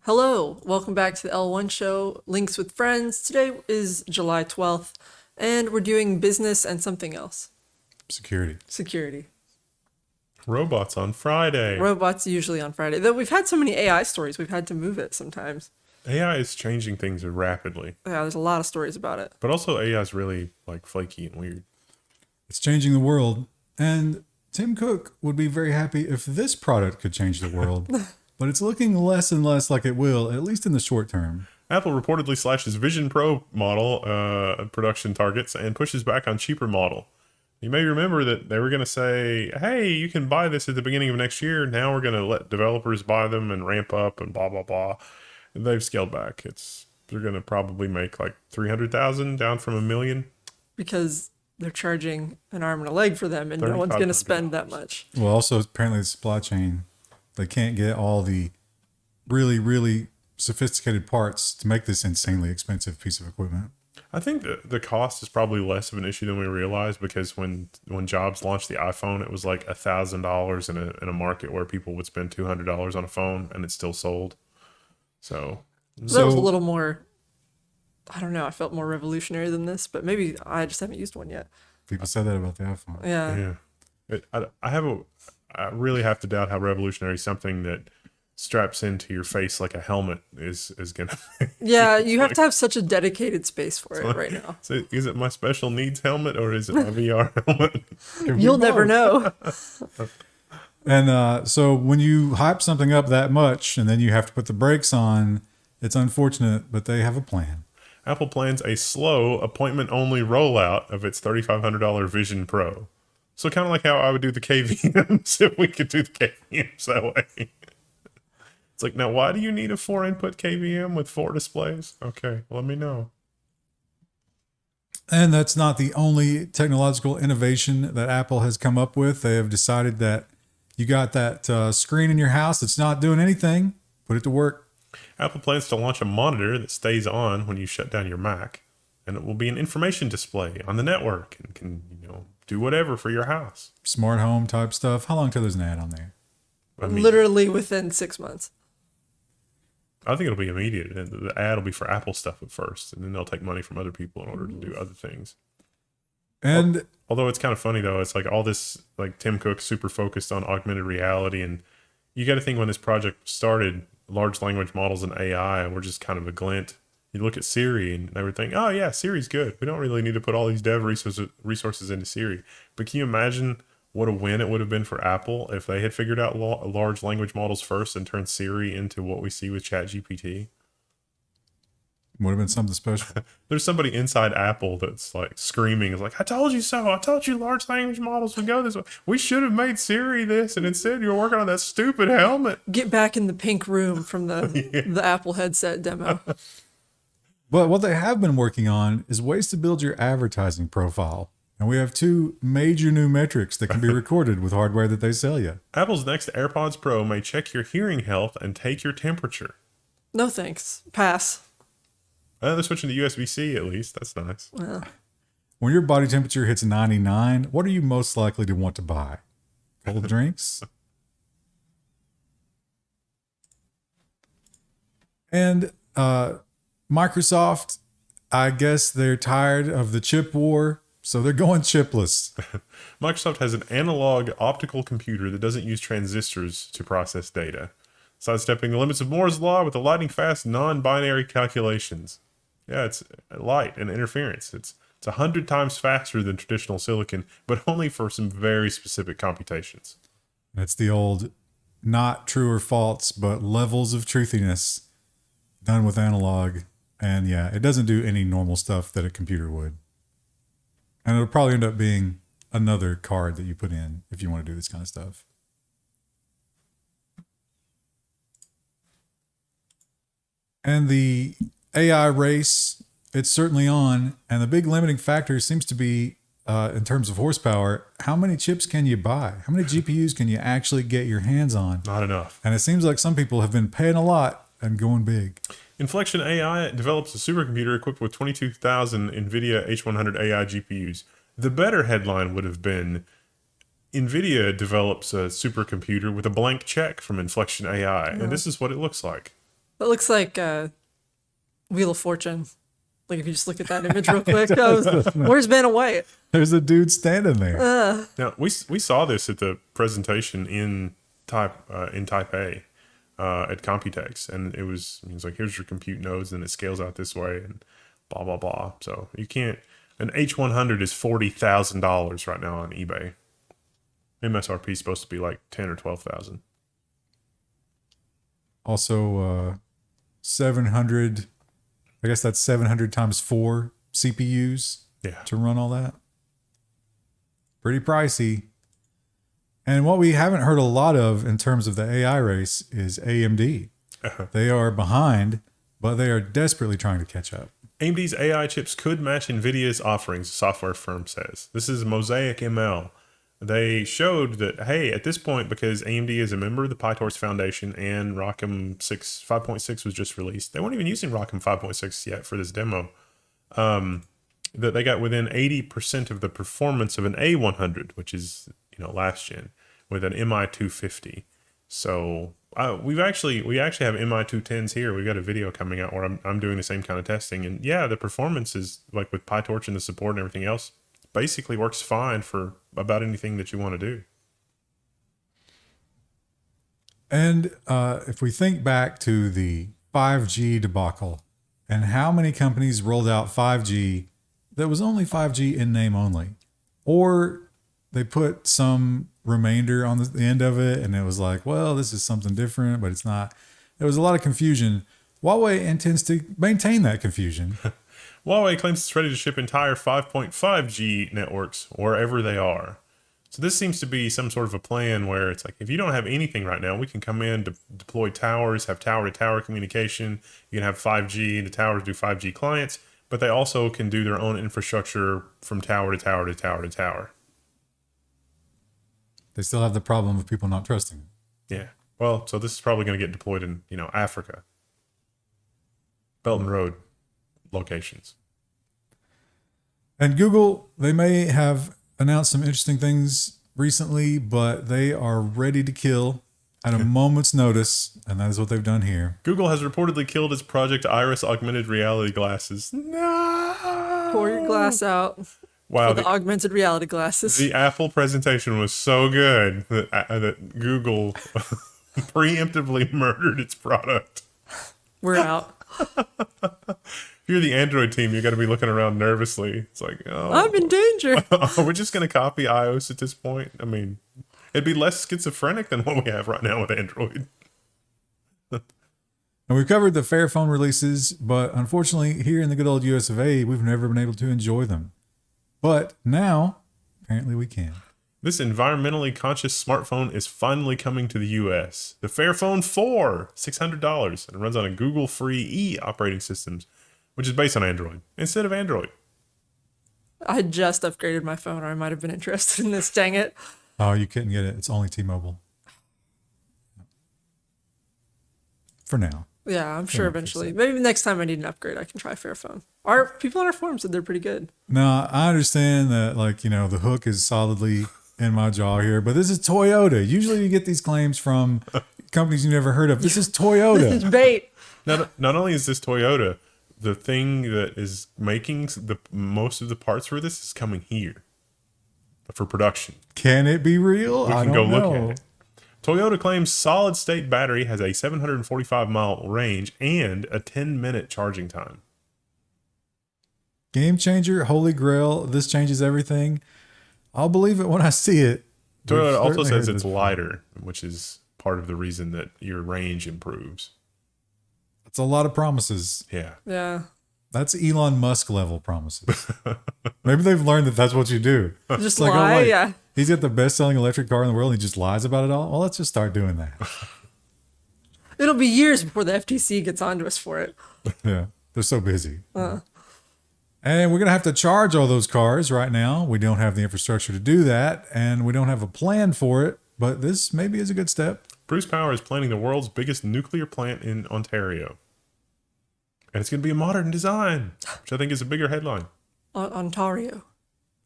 Hello, welcome back to the L1 show, Links with Friends. Today is July 12th, and we're doing business and something else. Security. Robots on Friday. Robots usually on Friday. Though we've had so many AI stories, we've had to move it sometimes. AI is changing things rapidly. Yeah, there's a lot of stories about it. But also AI is really flaky and weird. It's changing the world. And Tim Cook would be very happy if this product could change the world. But it's looking less and less like it will, at least in the short term. Apple reportedly slashes Vision Pro model production targets and pushes back on cheaper model. You may remember that they were going to say, hey, you can buy this at the beginning of next year. Now we're going to let developers buy them and ramp up and blah, blah, blah. And they've scaled back. They're going to probably make like 300,000 down from 1 million. Because they're charging an arm and a leg for them, and no one's going to spend that much. Well, also, apparently the supply chain, they can't get all the really, really sophisticated parts to make this insanely expensive piece of equipment. I think the cost is probably less of an issue than we realize, because when Jobs launched the iPhone, it was like $1,000 in a market where people would spend $200 on a phone, and it still sold. So that was a little more, I don't know, I felt more revolutionary than this, but maybe I just haven't used one yet. People said that about the iPhone. Yeah. I really have to doubt how revolutionary something that straps into your face like a helmet is going to be. Yeah, you have to have such a dedicated space for it right now. So is it my special needs helmet or is it my VR helmet? You'll never know. And so when you hype something up that much and then you have to put the brakes on, it's unfortunate, but they have a plan. Apple plans a slow appointment-only rollout of its $3,500 Vision Pro. So kind of like how I would do the KVMs if we could do the KVMs that way. It's like, now why do you need a 4-input KVM with 4 displays? Okay, let me know. And that's not the only technological innovation that Apple has come up with. They have decided that you got that screen in your house that's not doing anything, put it to work. Apple plans to launch a monitor that stays on when you shut down your Mac, and it will be an information display on the network and can, do whatever for your house. Smart home type stuff. How long till there's an ad on there? Literally within 6 months. I think it'll be immediate. The ad will be for Apple stuff at first, and then they'll take money from other people in order to do other things. And although it's kind of funny though, it's like all this, like Tim Cook super focused on augmented reality, and you got to think when this project started, large language models and AI were just kind of a glint. You look at Siri and they would think, oh yeah, Siri's good. We don't really need to put all these dev resources into Siri. But can you imagine what a win it would have been for Apple if they had figured out large language models first and turned Siri into what we see with ChatGPT? Would have been something special. There's somebody inside Apple that's like screaming, is like, I told you so. I told you large language models would go this way. We should have made Siri this, and instead you're working on that stupid helmet. Get back in the pink room from the Apple headset demo. But what they have been working on is ways to build your advertising profile. And we have 2 major new metrics that can be recorded with hardware that they sell you. Apple's next AirPods Pro may check your hearing health and take your temperature. No thanks. Pass. They're switching to USB-C at least. That's nice. Yeah. When your body temperature hits 99, what are you most likely to want to buy? Cold drinks? And Microsoft, I guess they're tired of the chip war, so they're going chipless. Microsoft has an analog optical computer that doesn't use transistors to process data, sidestepping the limits of Moore's law with the lightning-fast non-binary calculations. Yeah, it's light and interference. It's 100 times faster than traditional silicon, but only for some very specific computations. That's the old not true or false, but levels of truthiness done with analog. And yeah, it doesn't do any normal stuff that a computer would. And it'll probably end up being another card that you put in if you want to do this kind of stuff. And the AI race, it's certainly on. And the big limiting factor seems to be, in terms of horsepower, how many chips can you buy? How many GPUs can you actually get your hands on? Not enough. And it seems like some people have been paying a lot and going big. Inflection AI develops a supercomputer equipped with 22,000 Nvidia H100 AI GPUs. The better headline would have been, Nvidia develops a supercomputer with a blank check from Inflection AI, and this is what it looks like. That looks like Wheel of Fortune. Like if you just look at that image real quick, where's Vanna White? There's a dude standing there. Now we saw this at the presentation in Taipei at Computex, and it was like, here's your compute nodes, and it scales out this way, and blah blah blah. So you can't. An H100 is $40,000 right now on eBay. MSRP is supposed to be like 10 or 12,000. Also, 700. I guess that's 700 times 4 CPUs to run all that. Pretty pricey. And what we haven't heard a lot of in terms of the AI race is AMD. They are behind, but they are desperately trying to catch up. AMD's AI chips could match Nvidia's offerings, the software firm says. This is Mosaic ML. They showed that, hey, at this point, because AMD is a member of the PyTorch Foundation and ROCm 5.6 was just released, they weren't even using ROCm 5.6 yet for this demo, that they got within 80% of the performance of an A100, which is, last gen, with an MI250. So we actually have MI210s here. We've got a video coming out where I'm doing the same kind of testing. And yeah, the performance is like with PyTorch and the support and everything else, basically works fine for about anything that you want to do. And if we think back to the 5G debacle and how many companies rolled out 5G that was only 5G in name only, or they put some remainder on the end of it and it was like, well, this is something different, but it's not. There was a lot of confusion. Huawei intends to maintain that confusion. Huawei claims it's ready to ship entire 5.5G networks wherever they are. So this seems to be some sort of a plan where it's like, if you don't have anything right now, we can come in, deploy towers, have tower-to-tower communication. You can have 5G, the towers do 5G clients, but they also can do their own infrastructure from tower to tower to tower to tower. They still have the problem of people not trusting. Yeah. Well, so this is probably going to get deployed in, Africa. Belt and Road locations. And Google, they may have announced some interesting things recently, but they are ready to kill at a moment's notice, and that is what they've done here. Google has reportedly killed its Project Iris augmented reality glasses. No! Pour your glass out. Wow. The augmented reality glasses. The Apple presentation was so good that Google preemptively murdered its product. We're out. If you're the Android team, you got to be looking around nervously. It's like, oh, I'm in danger. Are we just going to copy iOS at this point? I mean, it'd be less schizophrenic than what we have right now with Android. And we've covered the Fairphone releases, but unfortunately, here in the good old US of A, we've never been able to enjoy them. But now, apparently we can. This environmentally conscious smartphone is finally coming to the US. The Fairphone 4, $600, and it runs on a Google Free E operating systems, which is based on Android instead of Android. I just upgraded my phone, or I might have been interested in this. Dang it. Oh, you couldn't get it. It's only T-Mobile. For now. Yeah, I'm sure eventually. Maybe next time I need an upgrade, I can try Fairphone. Our people on our forum said they're pretty good. No, I understand that, the hook is solidly in my jaw here, but this is Toyota. Usually you get these claims from companies you never heard of. This is Toyota. It's bait. Not only is this Toyota, the thing that is making the most of the parts for this is coming here for production. Can it be real? We can go look at it. Toyota claims solid state battery has a 745-mile range and a 10-minute charging time. Game changer, holy grail. This changes everything. I'll believe it when I see it. Toyota also says it's lighter, which is part of the reason that your range improves. That's a lot of promises. Yeah. Yeah. That's Elon Musk level promises. Maybe they've learned that that's what you do. Just lie, yeah. He's got the best-selling electric car in the world and he just lies about it all. Well, let's just start doing that. It'll be years before the FTC gets onto us for it. Yeah, they're so busy. And we're going to have to charge all those cars right now. We don't have the infrastructure to do that, and we don't have a plan for it, but this maybe is a good step. Bruce Power is planning the world's biggest nuclear plant in Ontario. And it's going to be a modern design, which I think is a bigger headline. Ontario.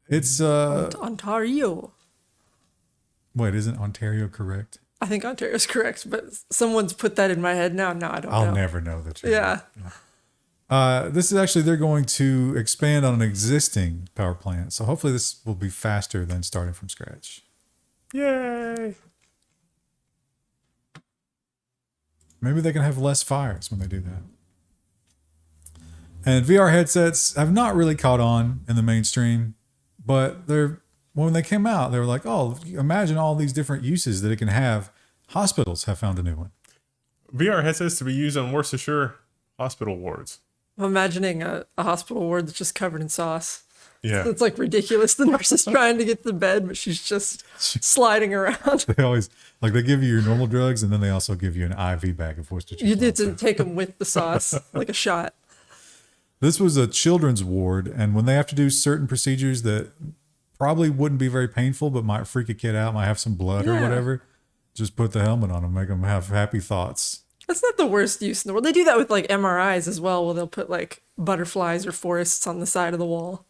It's Ontario. Wait, isn't Ontario correct? I think Ontario's correct, but someone's put that in my head now. No, I don't know. I'll never know the truth. Yeah. This is actually, they're going to expand on an existing power plant. So hopefully this will be faster than starting from scratch. Yay! Maybe they can have less fires when they do that. And VR headsets have not really caught on in the mainstream, but when they came out, they were like, oh, imagine all these different uses that it can have. Hospitals have found a new one. VR headsets to be used on Worcestershire hospital wards. I'm imagining a hospital ward that's just covered in sauce. Yeah. It's like ridiculous. The nurse is trying to get to bed, but she's just sliding around. They always, like, they give you your normal drugs, and then they also give you an IV bag of Worcestershire. You need to take them with the sauce, like a shot. This was a children's ward, and when they have to do certain procedures that probably wouldn't be very painful, but might freak a kid out, might have some blood or whatever, just put the helmet on them, make them have happy thoughts. That's not the worst use in the world. They do that with like MRIs as well, where they'll put like butterflies or forests on the side of the wall.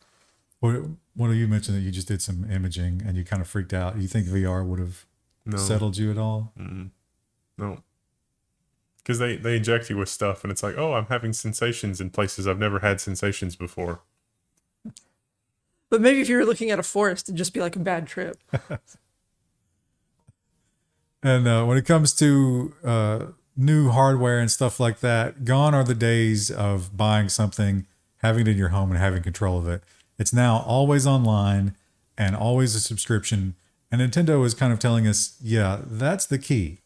What do you mention that you just did some imaging and you kind of freaked out? You think VR would have settled you at all? No. Because they inject you with stuff and it's like, oh, I'm having sensations in places I've never had sensations before. But maybe if you were looking at a forest, it'd just be like a bad trip. And when it comes to new hardware and stuff like that, gone are the days of buying something, having it in your home and having control of it. It's now always online and always a subscription. And Nintendo is kind of telling us, yeah, that's the key.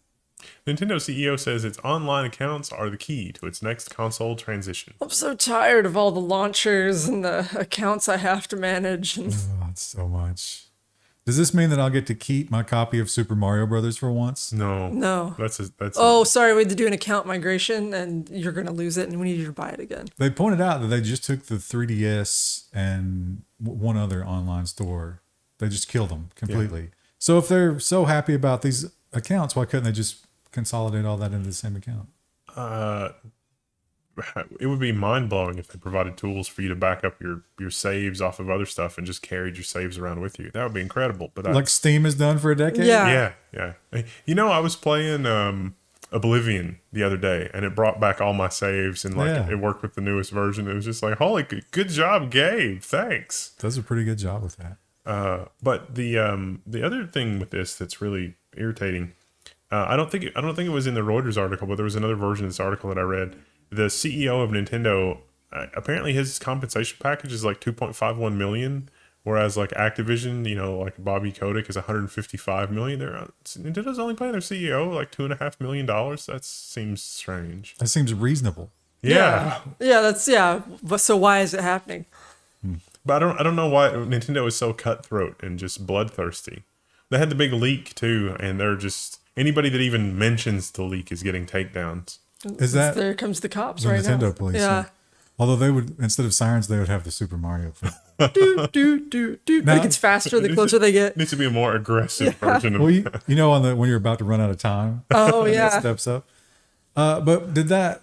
Nintendo CEO says its online accounts are the key to its next console transition. I'm so tired of all the launchers and the accounts I have to manage. And Oh, it's so much. Does this mean that I'll get to keep my copy of Super Mario Brothers for once? no. That's Oh, sorry, we had to do an account migration and you're going to lose it and we need you to buy it again. They pointed out that they just took the 3DS and one other online store. They just killed them completely. Yeah. So if they're so happy about these accounts, why couldn't they just consolidate all that into the same account? It would be mind-blowing if they provided tools for you to back up your saves off of other stuff and just carried your saves around with you. That would be incredible. But like Steam has done for a decade? Yeah. You know, I was playing Oblivion the other day, and it brought back all my saves, and it worked with the newest version. It was just like, holy, good job, Gabe. Thanks. Does a pretty good job with that. But the other thing with this that's really irritating, I don't think it was in the Reuters article, but there was another version of this article that I read. The CEO of Nintendo, apparently his compensation package is like $2.51 million, whereas like Activision, you know, like Bobby Kotick is $155 million. Nintendo's only paying their CEO like $2.5 million. That seems strange. That seems reasonable. Yeah. But so why is it happening? But I don't know why Nintendo is so cutthroat and just bloodthirsty. They had the big leak too, and they're just anybody that even mentions the leak is getting takedowns. Is that there comes the cops the right Nintendo now? police? Yeah. Although they would, instead of sirens, they would have the Super Mario thing. do. Now, it gets faster the closer they get. Needs to be a more aggressive version of you know, when you're about to run out of time. Oh yeah. It steps up. But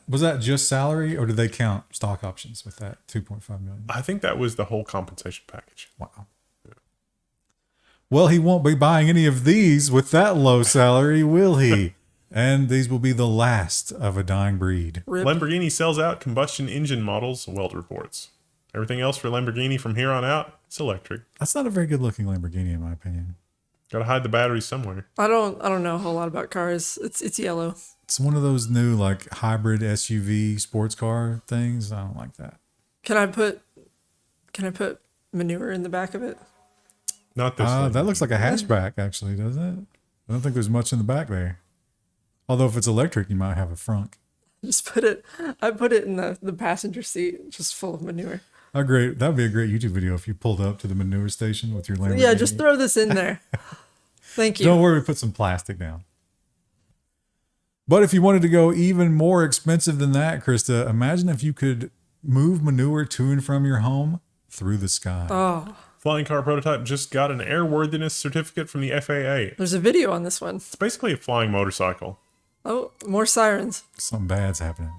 was that just salary, or did they count stock options with that 2.5 million? I think that was the whole compensation package. Wow. Yeah. Well, he won't be buying any of these with that low salary, will he? And these will be the last of a dying breed. Rip. Lamborghini sells out combustion engine models, WELT reports. Everything else for Lamborghini from here on out, it's electric. That's not a very good looking Lamborghini, in my opinion. Got to hide the batteries somewhere. I don't know a whole lot about cars. It's yellow. It's one of those new like hybrid SUV sports car things. I don't like that. Can I put manure in the back of it? Not this. That looks like a hatchback, actually, doesn't it? I don't think there's much in the back there. Although if it's electric, you might have a frunk. I put it in the passenger seat, just full of manure. Oh, great. That would be a great YouTube video if you pulled up to the manure station with your Lamborghini. Yeah, just throw this in there. Thank you. Don't worry, we put some plastic down. But if you wanted to go even more expensive than that, Krista, imagine if you could move manure to and from your home through the sky. Oh. Flying car prototype just got an airworthiness certificate from the FAA. There's a video on this one. It's basically a flying motorcycle. Oh, more sirens. Something bad's happening.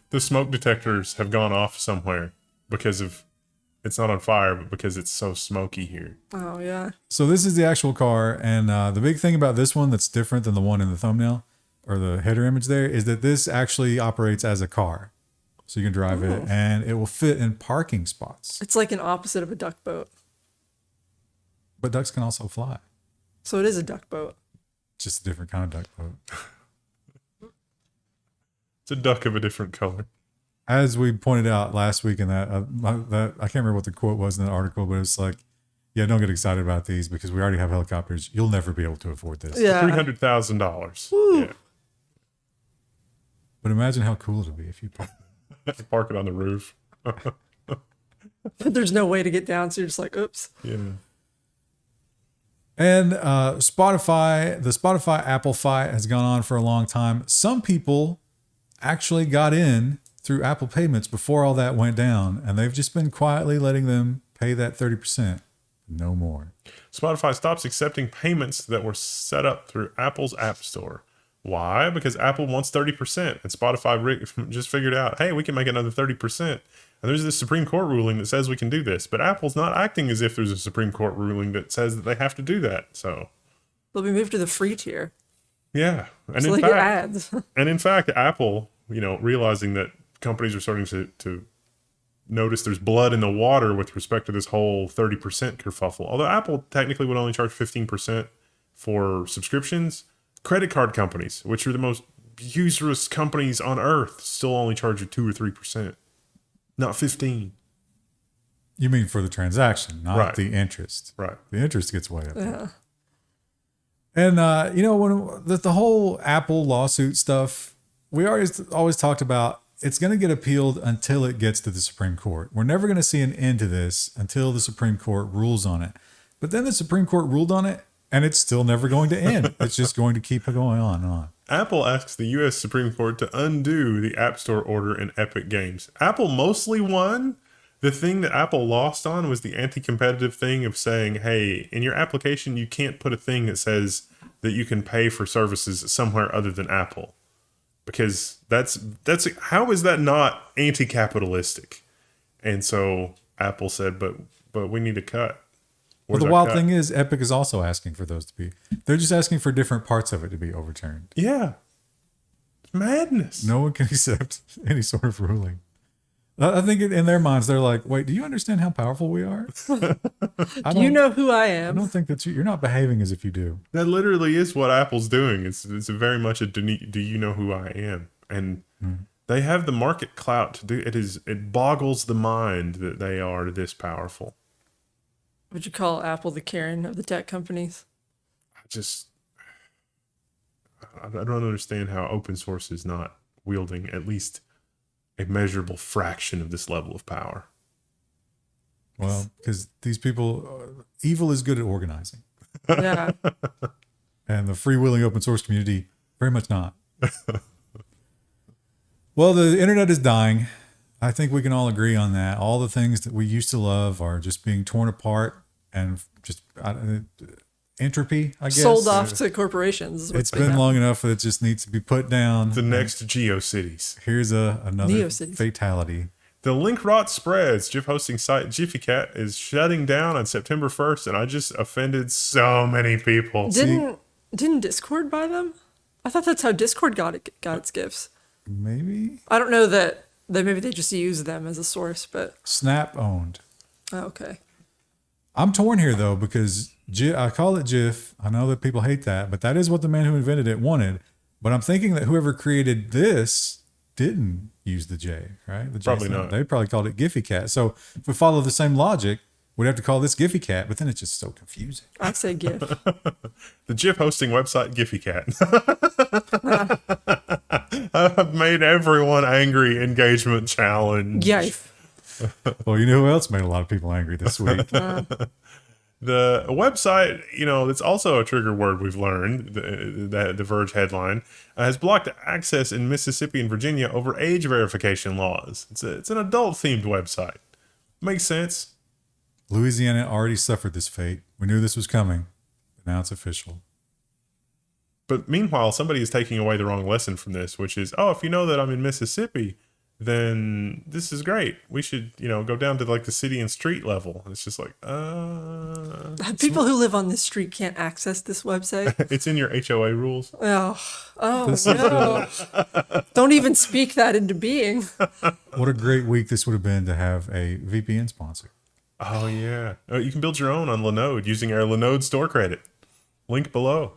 The smoke detectors have gone off somewhere because of it's not on fire, but because it's so smoky here. Oh, yeah. So this is the actual car. And the big thing about this one that's different than the one in the thumbnail or the header image there is that this actually operates as a car. So you can drive it and it will fit in parking spots. It's like an opposite of a duck boat. But ducks can also fly. So it is a duck boat. Just a different kind of duck boat. It's a duck of a different color. As we pointed out last week in that I can't remember what the quote was in that article, but it's like, yeah, don't get excited about these because we already have helicopters. You'll never be able to afford this. Yeah. $300,000. Yeah. But imagine how cool it would be if you Park it on the roof. But there's no way to get down, so you're just like, oops. Yeah. And Spotify, the Spotify Apple fight has gone on for a long time. Some people actually got in through Apple payments before all that went down, and they've just been quietly letting them pay that 30%. No more. Spotify stops accepting payments that were set up through Apple's App Store. Why? Because Apple wants 30%, and Spotify just figured out, hey, we can make another 30%. And there's this Supreme Court ruling that says we can do this, but Apple's not acting as if there's a Supreme Court ruling that says that they have to do that. So They'll be moved to the free tier. yeah, and So in they get fact, ads. and in fact, Apple, realizing that companies are starting to notice there's blood in the water with respect to this whole 30% kerfuffle. Although Apple technically would only charge 15% for subscriptions, credit card companies, which are the most usurious companies on earth, still only charge you 2 or 3%, not 15. You mean for the transaction, not Right. the interest. Right. The interest gets way up there. Yeah. And, when the whole Apple lawsuit stuff, we always talked about it's going to get appealed until it gets to the Supreme Court. We're never going to see an end to this until the Supreme Court rules on it. But then the Supreme Court ruled on it, and it's still never going to end. It's just going to keep going on and on. Apple asks the U.S. Supreme Court to undo the App Store order in Epic Games. Apple mostly won. The thing that Apple lost on was the anti-competitive thing of saying, hey, in your application, you can't put a thing that says that you can pay for services somewhere other than Apple. Because that's how is that not anti-capitalistic? And so Apple said, but we need a cut. Well, the wild thing is Epic is also asking for those to be, they're just asking for different parts of it to be overturned. Yeah. It's madness. No one can accept any sort of ruling. I think in their minds, they're like, wait, do you understand how powerful we are? Do you know who I I am? don't think that you're not behaving as if you do. That literally is what Apple's doing. It's very much a do you know who I am? And they have the market clout to do it. It boggles the mind that they are this powerful. Would you call Apple the Karen of the tech companies? I don't understand how open source is not wielding at least a measurable fraction of this level of power. Well, because these people, evil is good at organizing. Yeah. And the freewheeling open source community, very much not. Well, the internet is dying. I think we can all agree on that. All the things that we used to love are just being torn apart and just entropy, I guess. Sold off to corporations. is what's It's been long enough that it just needs to be put down. The next GeoCities. Here's another NeoCities. fatality. The link rot spreads. GIF-hosting site Gfycat is shutting down on September 1st, and I just offended so many people. Didn't Discord buy them? I thought that's how Discord got its GIFs. Maybe I don't know that maybe they just use them as a source, but Snap owned. oh, okay. I'm torn here though because I call it GIF. I know that people hate that, but that is what the man who invented it wanted. But I'm thinking that whoever created this didn't use the J, right? The J Probably not. They probably called it Gfycat. So if we follow the same logic, we'd have to call this Gfycat, but then it's just so confusing. I'd say GIF. The GIF hosting website Gfycat. I've made everyone angry. Engagement challenge. Yife. Well, you know who else made a lot of people angry this week? The website, that's also a trigger word we've learned, the Verge headline, has blocked access in Mississippi and Virginia over age verification laws. It's an adult-themed website. Makes sense. Louisiana already suffered this fate. We knew this was coming, but now it's official. But meanwhile, somebody is taking away the wrong lesson from this, which is, if you know that I'm in Mississippi, then this is great. We should, go down to like the city and street level. And it's just like, People who live on this street can't access this website. it's in your HOA rules. Oh no. Don't even speak that into being. What a great week this would have been to have a VPN sponsor. Oh, yeah. You can build your own on Linode using our Linode store credit. Link below.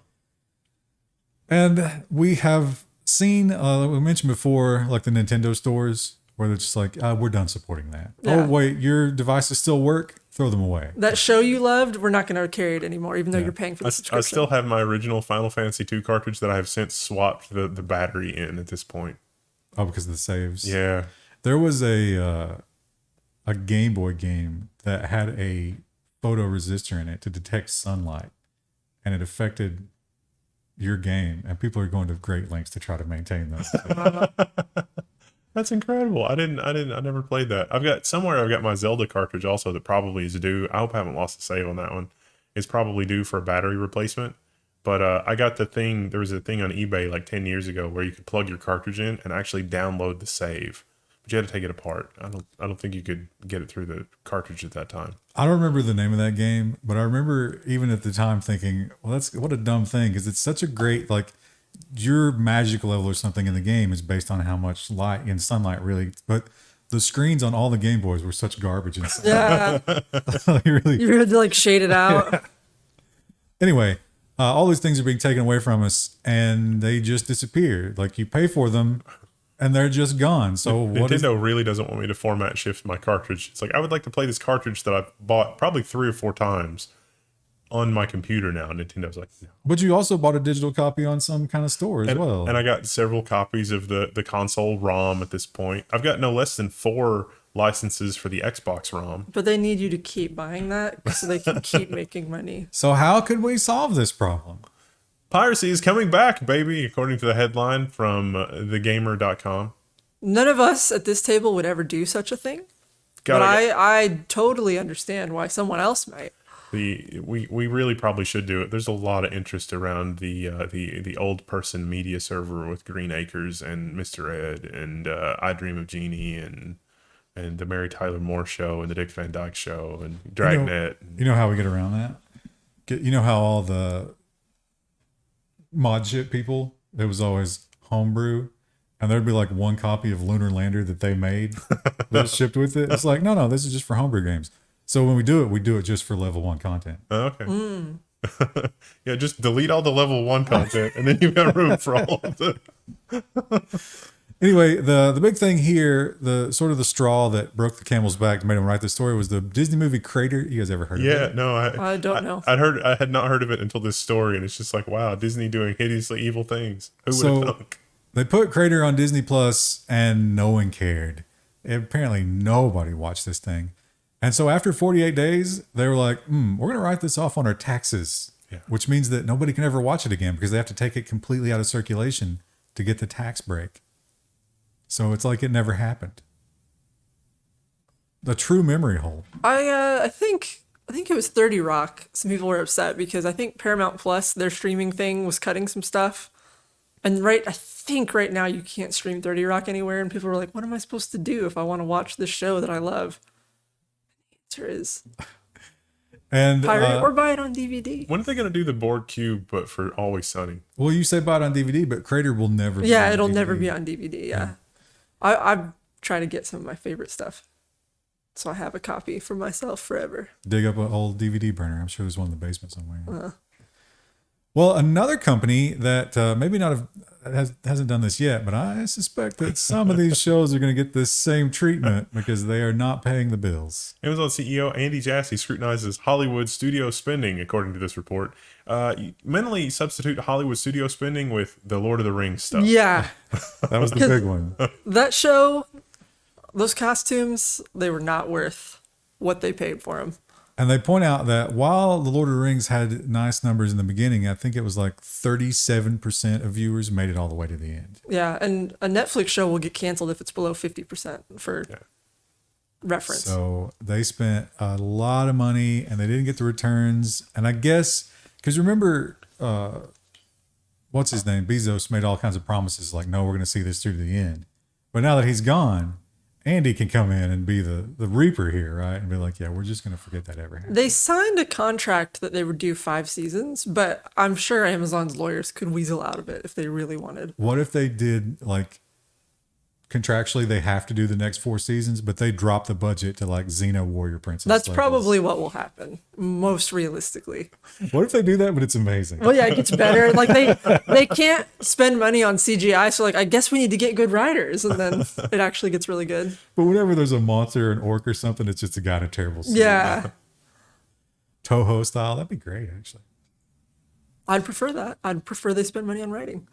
And we have seen, we mentioned before, like the Nintendo stores, where they're just like, we're done supporting that. Yeah. Oh, wait, your devices still work? Throw them away. That show you loved, we're not going to carry it anymore, even though you're paying for the subscription. I still have my original Final Fantasy II cartridge that I have since swapped the battery in at this point. Oh, because of the saves. Yeah. There was a Game Boy game that had a photoresistor in it to detect sunlight, and it affected your game, and people are going to great lengths to try to maintain those. That's incredible. I never played that. I've got my Zelda cartridge also that probably is due. I hope I haven't lost a save on that one. It's probably due for a battery replacement. But I got the thing. There was a thing on eBay like 10 years ago where you could plug your cartridge in and actually download the save. But you had to take it apart. I don't think you could get it through the cartridge at that time. I don't remember the name of that game, but I remember even at the time thinking, well, what a dumb thing, because it's such a great, like, your magic level or something in the game is based on how much light and sunlight really, but the screens on all the Game Boys were such garbage. Yeah. You had to like shade it out. Yeah. Anyway, all these things are being taken away from us and they just disappear. Like you pay for them and they're just gone. So Nintendo really doesn't want me to format shift my cartridge. It's like, I would like to play this cartridge that I've bought probably 3 or 4 times on my computer now. Nintendo's like, no. But you also bought a digital copy on some kind of store as well. And I got several copies of the console ROM at this point. I've got no less than 4 licenses for the Xbox ROM. But they need you to keep buying that so they can keep making money. So how could we solve this problem? Piracy is coming back, baby, according to the headline from thegamer.com. None of us at this table would ever do such a thing. But I totally understand why someone else might. We really probably should do it. There's a lot of interest around the old person media server with Green Acres and Mr. Ed and I Dream of Jeannie and the Mary Tyler Moore Show and the Dick Van Dyke Show and Dragnet. You know how we get around that? You know how all the mod ship people, it was always homebrew, and there'd be like one copy of Lunar Lander that they made that shipped with it. It's like, no, this is just for homebrew games. So when we do it just for level 1 content. Okay. Yeah, just delete all the level 1 content and then you've got room for all of the... Anyway, the big thing here, the sort of the straw that broke the camel's back to make him write the story was the Disney movie Crater. You guys ever heard of it? Yeah, no, I don't know. I had not heard of it until this story, and it's just like, wow, Disney doing hideously evil things. Who would have thunk? They put Crater on Disney Plus and no one cared. Apparently nobody watched this thing. And so after 48 days, they were like, we're going to write this off on our taxes, which means that nobody can ever watch it again because they have to take it completely out of circulation to get the tax break. So it's like it never happened. The true memory hole. I think it was 30 Rock. Some people were upset because I think Paramount Plus, their streaming thing, was cutting some stuff. And I think right now you can't stream 30 Rock anywhere. And people were like, what am I supposed to do if I want to watch this show that I love? The answer is and pirate or buy it on DVD. When are they going to do the board cube, but for Always Sunny? Well, you say buy it on DVD, but Crater will never be on DVD. Never be on DVD, yeah. I'm trying to get some of my favorite stuff. So I have a copy for myself forever. Dig up an old DVD burner. I'm sure there's one in the basement somewhere. Well, another company that maybe hasn't done this yet, but I suspect that some of these shows are going to get this same treatment because they are not paying the bills. Amazon CEO Andy Jassy scrutinizes Hollywood studio spending, according to this report. Mentally substitute Hollywood studio spending with the Lord of the Rings stuff. Yeah. That was the big one. That show, those costumes, they were not worth what they paid for them. And they point out that while The Lord of the Rings had nice numbers in the beginning, I think it was like 37% of viewers made it all the way to the end. Yeah, and a Netflix show will get canceled if it's below 50% for reference. So they spent a lot of money and they didn't get the returns. And I guess, because remember, what's his name? Bezos made all kinds of promises like, no, we're going to see this through to the end. But now that he's gone, Andy can come in and be the reaper here, right? And be like, yeah, we're just going to forget that ever happened. They signed a contract that they would do 5 seasons, but I'm sure Amazon's lawyers could weasel out of it if they really wanted. What if they did, like, contractually they have to do the next 4 seasons, but they drop the budget to like Xena Warrior Princess? That's levels? probably what will happen, most realistically. What if they do that, but it's amazing? Well, yeah, it gets better. Like they can't spend money on CGI, so like I guess we need to get good writers, and then it actually gets really good. But whenever there's a monster, an orc or something, it's just a guy in a terrible suit. Yeah, Toho style, that'd be great, actually. I'd prefer that. I'd prefer they spend money on writing.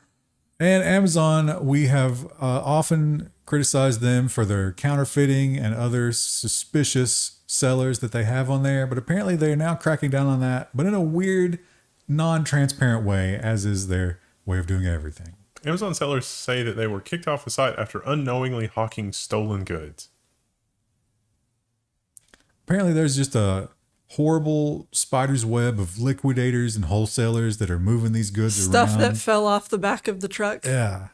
And Amazon, we have often criticized them for their counterfeiting and other suspicious sellers that they have on there, but apparently they're now cracking down on that, but in a weird, non-transparent way, as is their way of doing everything. Amazon sellers say that they were kicked off the site after unknowingly hawking stolen goods. Apparently there's just a horrible spider's web of liquidators and wholesalers that are moving these goods Stuff around. that fell off the back of the truck. Yeah.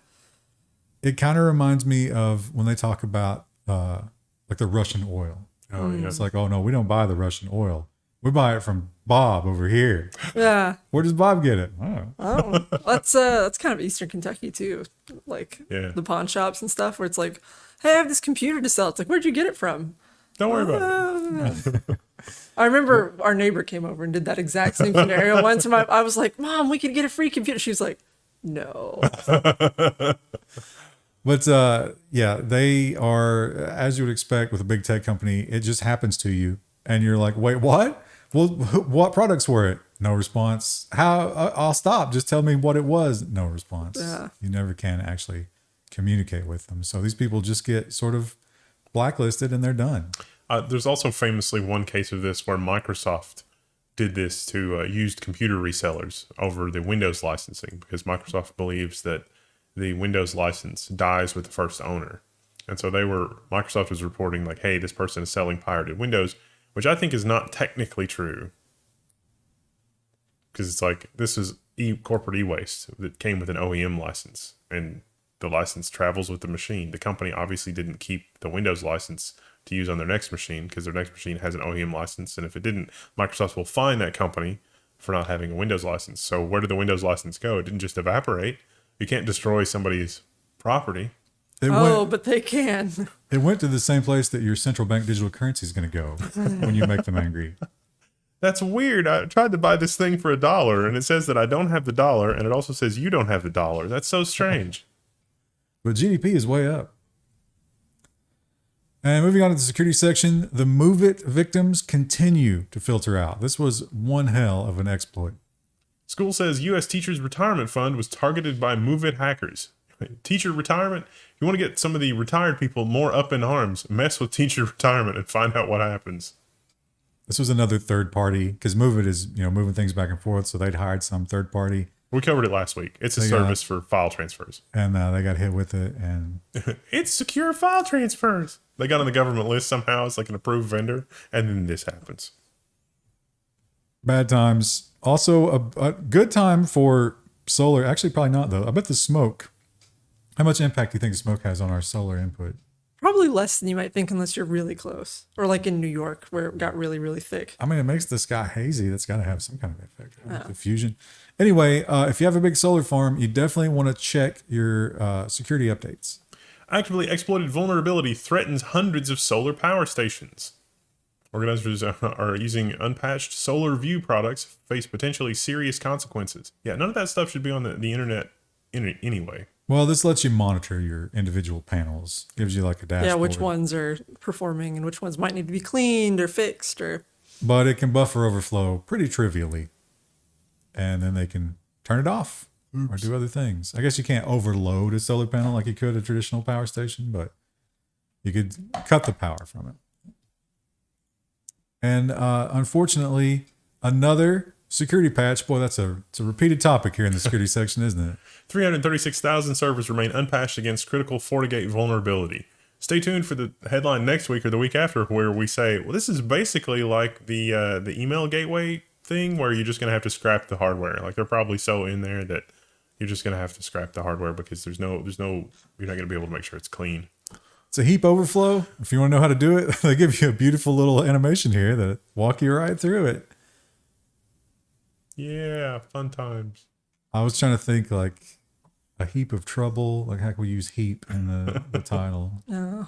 It kind of reminds me of when they talk about like the Russian oil. Oh, yeah. It's like, oh no, we don't buy the Russian oil. We buy it from Bob over here. Yeah. Where does Bob get it? Oh. Oh, that's kind of Eastern Kentucky too, like Yeah. the pawn shops and stuff, where it's like, hey, I have this computer to sell. It's like, where'd you get it from? Don't worry about it. I remember our neighbor came over and did that exact same scenario once, and I was like, Mom, we could get a free computer. She was like, no. But yeah, they are, as you would expect with a big tech company, it just happens to you. And you're like, wait, what? Well, what products were it? No response. How? I'll stop. Just tell me what it was. No response. Yeah. You never can actually communicate with them. So these people just get sort of blacklisted and they're done. There's also famously one case of this where Microsoft did this to used computer resellers over the Windows licensing, because Microsoft believes that the Windows license dies with the first owner. And so Microsoft was reporting like, hey, this person is selling pirated Windows, which I think is not technically true. Because it's like, this is corporate e-waste that came with an OEM license, and the license travels with the machine. The company obviously didn't keep the Windows license to use on their next machine, because their next machine has an OEM license. And if it didn't, Microsoft will fine that company for not having a Windows license. So where did the Windows license go? It didn't just evaporate. You can't destroy somebody's property. But they can. It went to the same place that your central bank digital currency is going to go when you make them angry. That's weird. I tried to buy this thing for $1 and it says that I don't have the dollar, and it also says you don't have the dollar. That's so strange. But GDP is way up. And moving on to the security section, the MOVEit victims continue to filter out. This was one hell of an exploit. School says U.S. teachers' retirement fund was targeted by MOVEit hackers. Teacher retirement? You want to get some of the retired people more up in arms, mess with teacher retirement and find out what happens. This was another third party, because MOVEit is, moving things back and forth. So they'd hired some third party. We covered it last week. It's a service for file transfers. And they got hit with it. And it's secure file transfers. They got on the government list somehow. It's like an approved vendor. And then this happens. Bad times. Also, a good time for solar. Actually, probably not, though. I bet the smoke. How much impact do you think the smoke has on our solar input? Probably less than you might think, unless you're really close. Or like in New York, where it got really, really thick. I mean, it makes the sky hazy. That's got to have some kind of effect. Diffusion. Anyway, if you have a big solar farm, you definitely want to check your security updates. Actively exploited vulnerability threatens hundreds of solar power stations. Organizers are using unpatched Solar View products, face potentially serious consequences. Yeah, none of that stuff should be on the internet anyway. Well, this lets you monitor your individual panels. Gives you like a dashboard. Yeah, which ones are performing and which ones might need to be cleaned or fixed. But it can buffer overflow pretty trivially. And then they can turn it off or do other things. I guess you can't overload a solar panel like you could a traditional power station, but you could cut the power from it. And unfortunately, another security patch. Boy, it's a repeated topic here in the security section, isn't it? 336,000 servers remain unpatched against critical Fortigate vulnerability. Stay tuned for the headline next week or the week after, where we say, well, this is basically like the email gateway thing, where you're just going to have to scrap the hardware. Like, they're probably so in there that you're just going to have to scrap the hardware, because you're not going to be able to make sure it's clean. It's a heap overflow. If you want to know how to do it, they give you a beautiful little animation here that walk you right through it. Yeah, fun times. I was trying to think like a heap of trouble. Like how can we use heap in the title? No.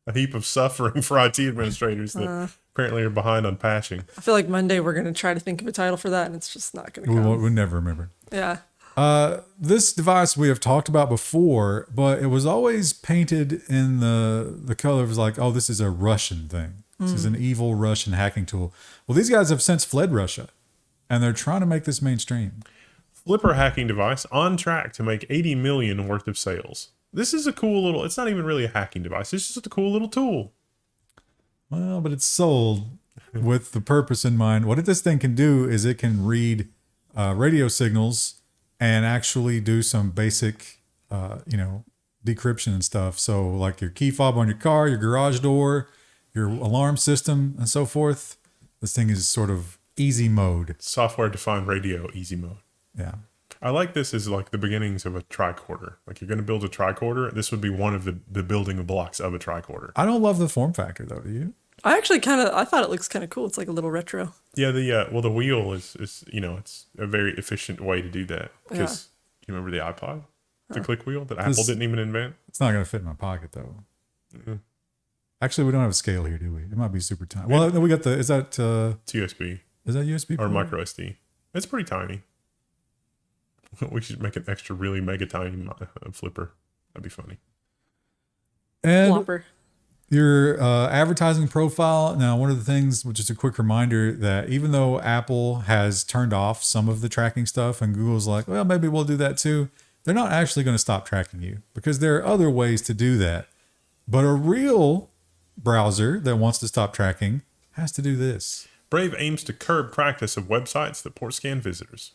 A heap of suffering for IT administrators that apparently are behind on patching. I feel like Monday we're going to try to think of a title for that, and it's just not going to come. We'll never remember. Yeah. This device we have talked about before, but it was always painted in the color of like, oh, this is a Russian thing. This is an evil Russian hacking tool. Well, these guys have since fled Russia, and they're trying to make this mainstream. Flipper hacking device on track to make 80 million worth of sales. This is a cool little, it's not even really a hacking device. It's just a cool little tool. Well, but it's sold with the purpose in mind. What this thing can do is it can read radio signals and actually do some basic, decryption and stuff. So like your key fob on your car, your garage door, your alarm system, and so forth. This thing is sort of easy mode. Software defined radio, easy mode. Yeah. I like this as like the beginnings of a tricorder. Like you're going to build a tricorder. This would be one of the building blocks of a tricorder. I don't love the form factor though. Do you? I actually I thought it looks kind of cool. It's like a little retro. Yeah, the wheel is it's a very efficient way to do that. Because you remember the iPod? The click wheel that Apple didn't even invent? It's not going to fit in my pocket though. Mm-hmm. Actually, we don't have a scale here, do we? It might be super tiny. Well, we got is that USB. Is that USB? Or micro SD. It's pretty tiny. We should make an extra really mega tiny flipper. That'd be funny. And Flopper. Your advertising profile. Now, one of the things, which is a quick reminder that even though Apple has turned off some of the tracking stuff and Google's like, well, maybe we'll do that too. They're not actually going to stop tracking you because there are other ways to do that. But a real browser that wants to stop tracking has to do this. Brave aims to curb practice of websites that port scan visitors.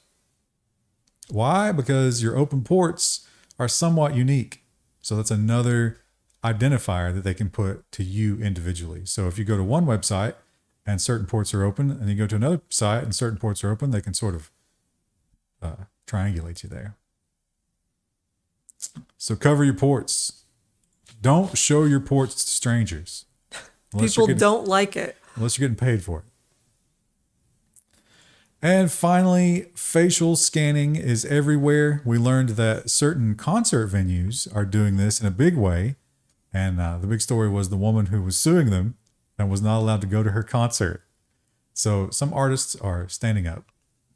Why? Because your open ports are somewhat unique. So that's another identifier that they can put to you individually. So if you go to one website and certain ports are open, and you go to another site and certain ports are open, they can sort of triangulate you there. So cover your ports. Don't show your ports to strangers. People don't like it. Unless you're getting paid for it. And finally, facial scanning is everywhere. We learned that certain concert venues are doing this in a big way. And the big story was the woman who was suing them and was not allowed to go to her concert. So some artists are standing up.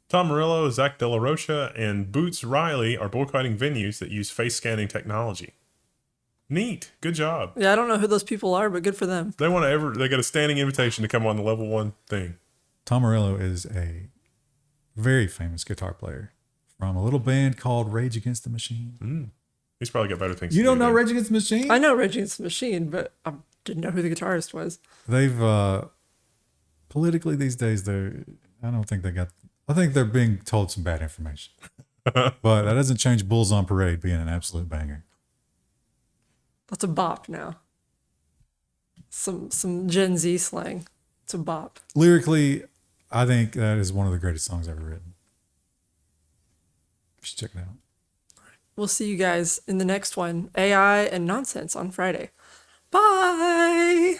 Tom Morello, Zack de la Rocha, and Boots Riley are boycotting venues that use face scanning technology. Neat. Good job. Yeah, I don't know who those people are, but good for them. They got a standing invitation to come on the Level 1 thing. Tom Morello is a very famous guitar player from a little band called Rage Against the Machine. He's probably got better things You to do. don't know than- Rage Against the Machine? I know Rage Against the Machine, but I didn't know who the guitarist was. They've politically these days I think they're being told some bad information. But that doesn't change Bulls on Parade being an absolute banger. That's a bop now. Some Gen Z slang. It's a bop. Lyrically, I think that is one of the greatest songs ever written. You should check it out. We'll see you guys in the next one. AI and nonsense on Friday. Bye.